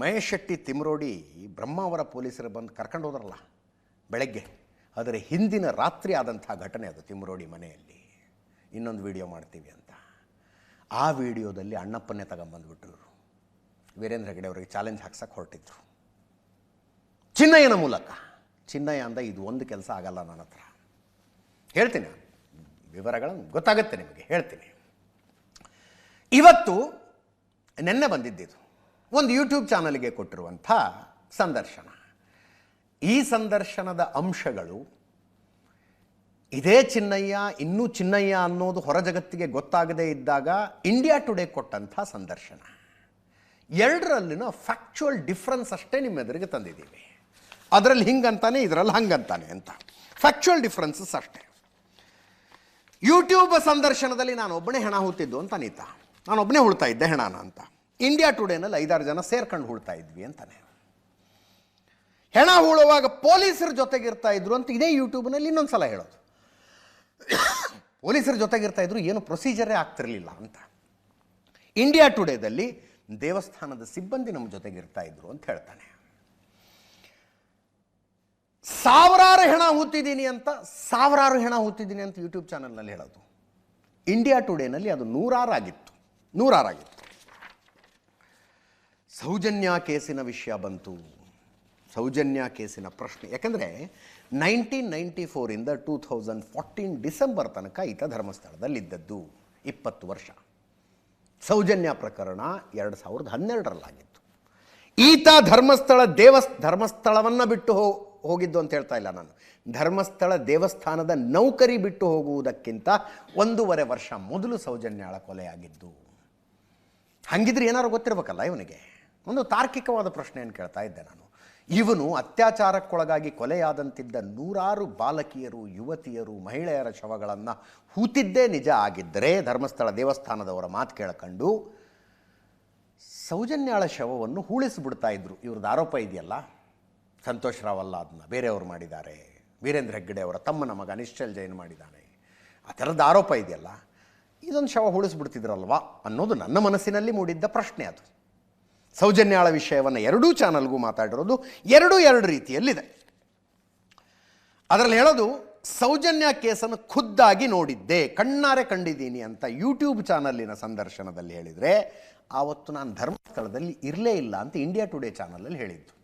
ಮಹೇಶ್ ಶೆಟ್ಟಿ ತಿಮ್ರೋಡಿ ಬ್ರಹ್ಮಾವರ ಪೊಲೀಸರು ಬಂದು ಕರ್ಕೊಂಡು ಹೋದ್ರಲ್ಲ ಬೆಳಗ್ಗೆ, ಅದರ ಹಿಂದಿನ ರಾತ್ರಿ ಆದಂಥ ಘಟನೆ ಅದು ತಿಮ್ರೋಡಿ ಮನೆಯಲ್ಲಿ. ಇನ್ನೊಂದು ವಿಡಿಯೋ ಮಾಡ್ತೀವಿ ಅಂತ ಆ ವಿಡಿಯೋದಲ್ಲಿ ಅಣ್ಣಪ್ಪನ್ನೇ ತಗೊಂಬಂದ್ಬಿಟ್ರು. ವೀರೇಂದ್ರ ಹೆಗಡೆ ಅವರಿಗೆ ಚಾಲೆಂಜ್ ಹಾಕ್ಸಕ್ಕೆ ಹೊರಟಿದ್ರು ಚಿನ್ನಯ್ಯನ ಮೂಲಕ. ಚಿನ್ನಯ್ಯ ಅಂದ ಇದು ಒಂದು ಕೆಲಸ ಆಗಲ್ಲ ನನ್ನ ಹತ್ರ. ಹೇಳ್ತೀನಿ, ವಿವರಗಳನ್ನು ಗೊತ್ತಾಗುತ್ತೆ ನಿಮಗೆ, ಹೇಳ್ತೀನಿ. ಇವತ್ತು ನೆನ್ನೆ ಬಂದಿದ್ದಿದ್ದು ಒಂದು ಯೂಟ್ಯೂಬ್ ಚಾನಲ್ಗೆ ಕೊಟ್ಟಿರುವಂಥ ಸಂದರ್ಶನ. ಈ ಸಂದರ್ಶನದ ಅಂಶಗಳು ಇದೇ ಚಿನ್ನಯ್ಯ, ಇನ್ನೂ ಚಿನ್ನಯ್ಯ ಅನ್ನೋದು ಹೊರ ಜಗತ್ತಿಗೆ ಗೊತ್ತಾಗದೇ ಇದ್ದಾಗ ಇಂಡಿಯಾ ಟುಡೇ ಕೊಟ್ಟಂಥ ಸಂದರ್ಶನ. ಎರಡರಲ್ಲಿನ ಫ್ಯಾಕ್ಚುಯಲ್ ಡಿಫ್ರೆನ್ಸ್ ಅಷ್ಟೇ ನಿಮ್ಮ ಎದುರಿಗೆ ತಂದಿದ್ದೀವಿ. ಅದರಲ್ಲಿ ಹಿಂಗಂತಾನೆ, ಇದರಲ್ಲಿ ಹಂಗಂತಾನೆ ಅಂತ ಫ್ಯಾಕ್ಚುಯಲ್ ಡಿಫ್ರೆನ್ಸಸ್ ಅಷ್ಟೇ. ಯೂಟ್ಯೂಬ್ ಸಂದರ್ಶನದಲ್ಲಿ ನಾನು ಒಬ್ಬನೇ ಹೆಣ ಹೂತಿದ್ದು ಅಂತ ಅನಿತಾ, ನಾನು ಒಬ್ಬನೇ ಹುಳ್ತಾ ಇದ್ದೆ ಹೆಣನ ಅಂತ. ಇಂಡಿಯಾ ಟುಡೇನಲ್ಲಿ 5-6 ಜನ ಸೇರ್ಕೊಂಡು ಹುಳ್ತಾ ಇದ್ವಿ ಅಂತಾನೆ. ಹೆಣ ಹೂಳುವಾಗ ಪೊಲೀಸರ ಜೊತೆಗಿರ್ತಾ ಇದ್ರು ಅಂತ ಇದೇ ಯೂಟ್ಯೂಬ್ನಲ್ಲಿ ಇನ್ನೊಂದು ಸಲ ಹೇಳೋದು. ಪೊಲೀಸರ ಜೊತೆಗಿರ್ತಾ ಇದ್ರು, ಏನು ಪ್ರೊಸೀಜರೇ ಆಗ್ತಿರಲಿಲ್ಲ ಅಂತ. ಇಂಡಿಯಾ ಟುಡೇದಲ್ಲಿ ದೇವಸ್ಥಾನದ ಸಿಬ್ಬಂದಿ ನಮ್ಮ ಜೊತೆಗಿರ್ತಾ ಇದ್ರು ಅಂತ ಹೇಳ್ತಾನೆ. ಸಾವಿರಾರು ಹೆಣ ಹೂತಿದ್ದೀನಿ ಅಂತ ಯೂಟ್ಯೂಬ್ ಚಾನಲ್ನಲ್ಲಿ ಹೇಳೋದು. ಇಂಡಿಯಾ ಟುಡೇನಲ್ಲಿ ಅದು ನೂರಾರು ಆಗಿತ್ತು. ಸೌಜನ್ಯ ಕೇಸಿನ ವಿಷಯ ಬಂತು. ಸೌಜನ್ಯ ಕೇಸಿನ ಪ್ರಶ್ನೆ, ಯಾಕಂದರೆ 1994 2014 ಡಿಸೆಂಬರ್ ತನಕ ಈತ ಧರ್ಮಸ್ಥಳದಲ್ಲಿದ್ದದ್ದು 20 ವರ್ಷ. ಸೌಜನ್ಯ ಪ್ರಕರಣ 2012ರಲ್ಲಾಗಿತ್ತು. ಈತ ಧರ್ಮಸ್ಥಳವನ್ನು ಬಿಟ್ಟು ಹೋಗಿದ್ದು ಅಂತ ಹೇಳ್ತಾ ಇಲ್ಲ ನಾನು. ಧರ್ಮಸ್ಥಳ ದೇವಸ್ಥಾನದ ನೌಕರಿ ಬಿಟ್ಟು ಹೋಗುವುದಕ್ಕಿಂತ 1.5 ವರ್ಷ ಮೊದಲು ಸೌಜನ್ಯಾಳ ಕೊಲೆಯಾಗಿದ್ದು. ಹಂಗಿದ್ರೆ ಏನಾದ್ರು ಗೊತ್ತಿರಬೇಕಲ್ಲ ಇವನಿಗೆ. ಒಂದು ತಾರ್ಕಿಕವಾದ ಪ್ರಶ್ನೆಯನ್ನು ಕೇಳ್ತಾ ಇದ್ದೆ ನಾನು. ಇವನು ಅತ್ಯಾಚಾರಕ್ಕೊಳಗಾಗಿ ಕೊಲೆಯಾದಂತಿದ್ದ ನೂರಾರು ಬಾಲಕಿಯರು, ಯುವತಿಯರು, ಮಹಿಳೆಯರ ಶವಗಳನ್ನು ಹೂತಿದ್ದೇ ನಿಜ ಆಗಿದ್ದರೆ, ಧರ್ಮಸ್ಥಳ ದೇವಸ್ಥಾನದವರ ಮಾತು ಕೇಳ್ಕೊಂಡು ಸೌಜನ್ಯಾಳ ಶವವನ್ನು ಹೂಳಿಸಿಬಿಡ್ತಾ ಇದ್ರು. ಇವ್ರದ್ದು ಆರೋಪ ಇದೆಯಲ್ಲ, ಸಂತೋಷ್ ರಾವ್ ಅಲ್ಲ, ಅದನ್ನ ಬೇರೆಯವರು ಮಾಡಿದ್ದಾರೆ, ವೀರೇಂದ್ರ ಹೆಗ್ಗಡೆ ಅವರ ತಮ್ಮನ ಮಗ ನಿಶ್ಚಲ್ ಜೈನ್ ಮಾಡಿದ್ದಾನೆ, ಆ ಥರದ ಆರೋಪ ಇದೆಯಲ್ಲ, ಇದೊಂದು ಶವ ಹೂಳಿಸ್ಬಿಡ್ತಿದ್ರಲ್ವಾ ಅನ್ನೋದು ನನ್ನ ಮನಸ್ಸಿನಲ್ಲಿ ಮೂಡಿದ್ದ ಪ್ರಶ್ನೆ. ಅದು ಸೌಜನ್ಯಾಳ ವಿಷಯವನ್ನು ಎರಡೂ ಚಾನಲ್ಗೂ ಮಾತಾಡಿರೋದು ಎರಡು ರೀತಿಯಲ್ಲಿದೆ. ಅದರಲ್ಲಿ ಹೇಳೋದು, ಸೌಜನ್ಯ ಕೇಸನ್ನು ಖುದ್ದಾಗಿ ನೋಡಿದ್ದೆ, ಕಣ್ಣಾರೆ ಕಂಡಿದ್ದೀನಿ ಅಂತ ಯೂಟ್ಯೂಬ್ ಚಾನಲ್ಲಿನ ಸಂದರ್ಶನದಲ್ಲಿ ಹೇಳಿದರೆ, ಆವತ್ತು ನಾನು ಧರ್ಮಸ್ಥಳದಲ್ಲಿ ಇರಲೇ ಇಲ್ಲ ಅಂತ ಇಂಡಿಯಾ ಟುಡೇ ಚಾನಲಲ್ಲಿ ಹೇಳಿದ್ದು.